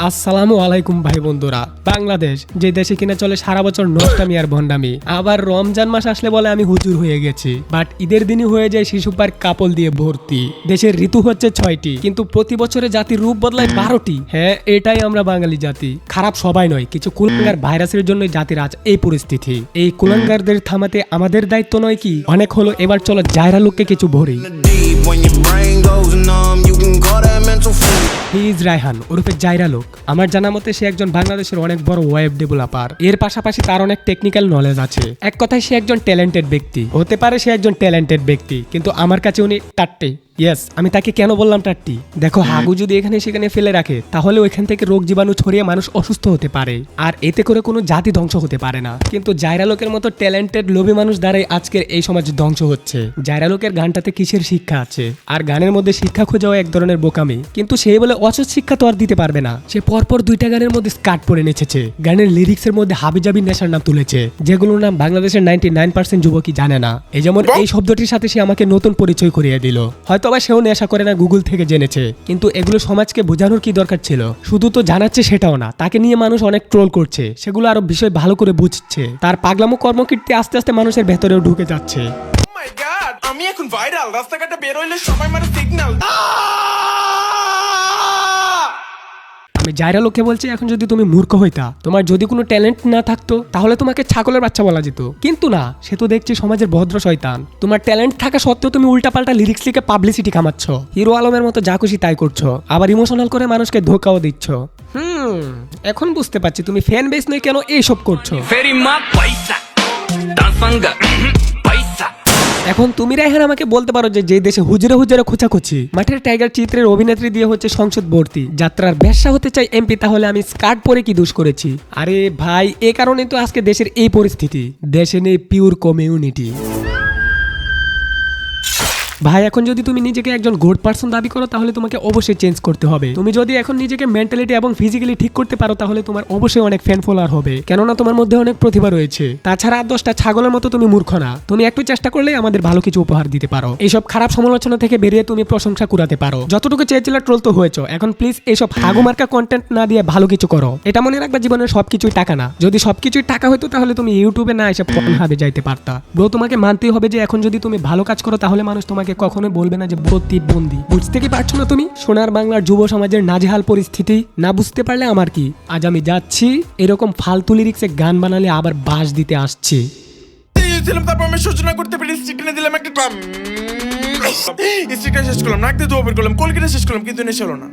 আসসালামু আলাইকুম ভাই বন্ধুরা। বাংলাদেশ যে দেশে কিনা চলে সারা বছর নষ্টামি আর ভণ্ডামি, আবার রমজান মাস আসলে বলে আমি হুজুর হয়ে গেছি, বাট ঈদের দিনই হয়ে যায় শিশু পার্ক কাপল দিয়ে ভর্তি। দেশের ঋতু হচ্ছে 6টি, কিন্তু প্রতি বছরে জাতির রূপ বদলায় 12টি। হ্যাঁ, এটাই আমরা বাঙালি জাতি। খারাপ সবাই নয়, কিছু কুলাঙ্গার ভাইরাসের জন্য জাতির আজ এই পরিস্থিতি। এই কুলাঙ্গারদের থামাতে আমাদের দায়িত্ব নয় কি? অনেক হলো, এবার চলো জায়রা লোককে কিছু ভরি। হি ইজ রায়হান ওরফে জায়রা লোক। আমার জানা মতে সে একজন বাংলাদেশের অনেক বড় ওয়েব ডেভেলপার। এর পাশাপাশি তার অনেক টেকনিক্যাল নলেজ আছে। এক কথায় সে একজন ট্যালেন্টেড ব্যক্তি। হতে পারে সে একজন ট্যালেন্টেড ব্যক্তি, কিন্তু আমার কাছে উনি টাট্টে। ইয়েস, আমি তাকে কেন বললাম টাট্টি? দেখো, হাগু যদি এখানে সেখানে ফেলে রাখে তাহলে ওইখান থেকে রোগ জীবাণু ছড়িয়ে মানুষ অসুস্থ হতে পারে, আর এতে করে কোনো জাতি ধ্বংস হতে পারে না। কিন্তু জায়রা লোকের মতো ট্যালেন্টেড লোভী মানুষ দ্বারাই আজকের এই সমাজ ধ্বংস হচ্ছে। জায়রা লোকের গানটাতে কিসের শিক্ষা আছে? আর গানের মধ্যে শিক্ষা খোঁজাও এক ধরনের বোকামি। কিন্তু সেই বলে অসৎ শিক্ষা তো আর দিতে পারবে না। সে পরপর 2টা গানের মধ্যে স্কার্ট পরে নেচেছে। গানের লিরিক্সের মধ্যে হাবিজাবি নেশার নাম তুলেছে, যেগুলোর নাম বাংলাদেশের 99% যুবকই জানে না। এই যেমন এই শব্দটির সাথে সে আমাকে নতুন পরিচয় করিয়ে দিল। হয়তো বা সেও নেশা করে না, গুগল থেকে জেনেছে। কিন্তু এগুলো সমাজকে বোঝানোর কি দরকার ছিল? শুধু তো জানাচ্ছে সেটাও না, তাকে নিয়ে মানুষ অনেক ট্রোল করছে, সেগুলো আরো বিষয় ভালো করে বুঝছে। তার পাগলামো কর্মকীর্তি আস্তে আস্তে মানুষের ভেতরেও ঢুকে যাচ্ছে। আমি এখন ভাইরাল, রাস্তাঘাটে বের হইলে সবাই মানে সিগন্যাল। আমি জায়রা লোককে বলছি, এখন যদি তুমি মূর্খ হইতা, তোমার যদি কোনো ট্যালেন্ট না থাকতো, তাহলে তোমাকে ছাগলের বাচ্চা বলা যেত। কিন্তু না, সে তো দেখছি সমাজের ভদ্র শয়তান। তোমার ট্যালেন্ট থাকা সত্ত্বেও তুমি উল্টাপাল্টা লিরিক্স লিখে পাবলিসিটি কামাচ্ছ, হিরো আলমের মতো যা খুশি তাই করছো, আবার ইমোশনাল করে মানুষকে ধোকাও দিচ্ছ। এখন বুঝতে পারছি তুমি ফ্যান বেস নয় কেন এইসব করছো। এখন তুমি রায়হান আমাকে বলতে পারো যে দেশে হুজুরে হুজুরে খোঁচাখুচি, মাঠের টাইগার চিত্রের অভিনেত্রী দিয়ে হচ্ছে সংসদ ভর্তি, যাত্রার ব্যবসা হতে চাই এমপি, তাহলে আমি স্কার্ট পরে কি দোষ করেছি? আরে ভাই, এ কারণে তো আজকে দেশের এই পরিস্থিতি। দেশে নেই পিওর কমিউনিটি। ভাই, এখন যদি তুমি নিজেকে একজন গুড পারসন দাবি করো, তাহলে তোমাকে অবশ্যই চেঞ্জ করতে হবে। তুমি যদি এখন নিজেকে মেন্টালিটি এবং ফিজিক্যালি ঠিক করতে পারো, তাহলে তোমার অবশ্যই অনেক ফ্যান ফলোয়ার হবে, কেননা তোমার মধ্যে অনেক প্রতিভা রয়েছে। তাছাড়া 10টা ছাগলের মতো তুমি মূর্খ না। তুমি একটু চেষ্টা করলেই আমাদের ভালো কিছু উপহার দিতে পারো। এইসব খারাপ সমালোচনা থেকে বেরিয়ে তুমি প্রশংসা কুড়াতে পারো। যতটুকু চেয়েছিলে ট্রোল তো হয়েছো, এখন প্লিজ এইসব হাগুমার্কা কন্টেন্ট না দিয়ে ভালো কিছু করো। এটা মনে রাখবা, জীবনের সবকিছুই টাকা না। যদি সবকিছুই টাকা হতো, তাহলে তুমি ইউটিউবে না এসব কোন হাবে যাইতে পারতা। ব্রো, তোমাকে মানতেই হবে যে এখন যদি তুমি ভালো কাজ করো, তাহলে মানুষ তোমাকে কখনোই বলবে না যে প্রতিবন্ধী। বুঝতে কি পারছো না তুমি সোনার বাংলার যুব সমাজের নাজেহাল পরিস্থিতি? না বুঝতে পারলে আমার কি। আজ আমি যাচ্ছি, এরকম ফালতু লিরিক্সে গান বানালে আবার বাস দিতে আসছি। তারপর আমি সূচনা করতে পেরে স্টিকনে দিলাম একটা গ্রাম। স্টিকটা শেষ করলাম, নাক দিয়ে দোয়া বের করলাম, কলকাতা শেষ করলাম, কিন্তু নেশা হলো না।